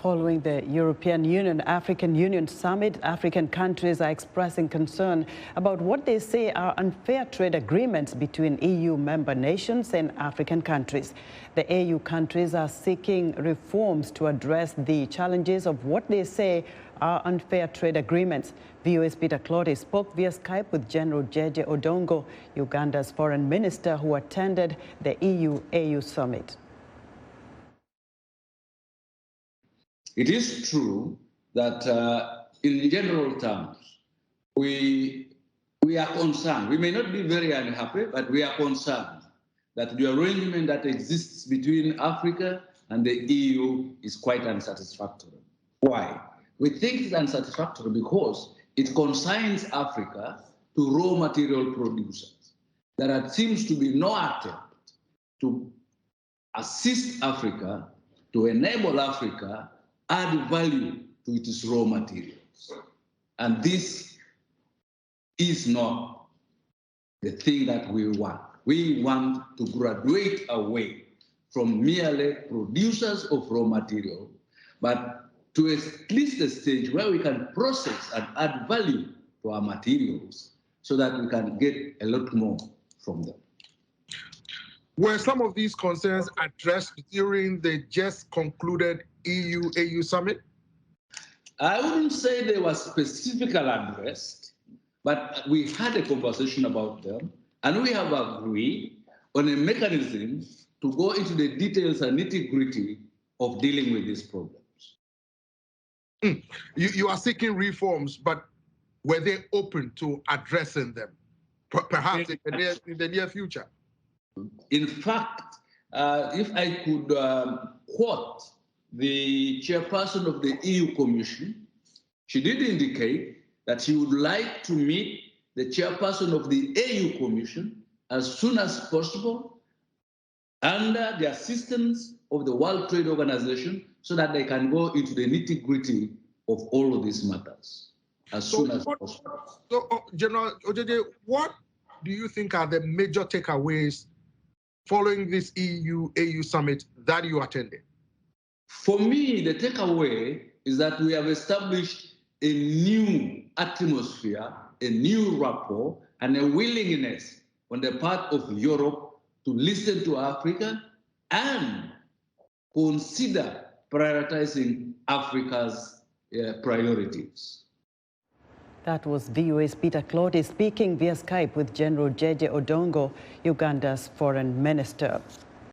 Following the European Union-African Union summit, African countries are expressing concern about what they say are unfair trade agreements between EU member nations and African countries. The AU countries are seeking reforms to address the challenges of what they say are unfair trade agreements. VOA's Peter Clotty spoke via Skype with General Jeje Odongo, Uganda's foreign minister, who attended the EU-AU summit. It is true that in general terms, we are concerned. We may not be very unhappy, but we are concerned that the arrangement that exists between Africa and the EU is quite unsatisfactory. Why? We think it's unsatisfactory because it consigns Africa to raw material producers. There seems to be no attempt to assist Africa, to enable Africa add value to its raw materials. And this is not the thing that we want. We want to graduate away from merely producers of raw material, but to at least a stage where we can process and add value to our materials so that we can get a lot more from them. Were some of these concerns addressed during the just concluded EU-AU summit? I wouldn't say they were specifically addressed, but we had a conversation about them, and we have agreed on a mechanism to go into the details and nitty-gritty of dealing with these problems. You are seeking reforms, but were they open to addressing them, perhaps in the near future? In fact, if I could quote the chairperson of the EU Commission, she did indicate that she would like to meet the chairperson of the AU Commission as soon as possible under the assistance of the World Trade Organization so that they can go into the nitty-gritty of all of these matters as soon as possible. So, General Jeje, what do you think are the major takeaways following this EU-AU summit that you attended? For me, the takeaway is that we have established a new atmosphere, a new rapport, and a willingness on the part of Europe to listen to Africa and consider prioritizing Africa's priorities. That was VOA's Peter Clotty speaking via Skype with General Jeje Odongo, Uganda's foreign minister.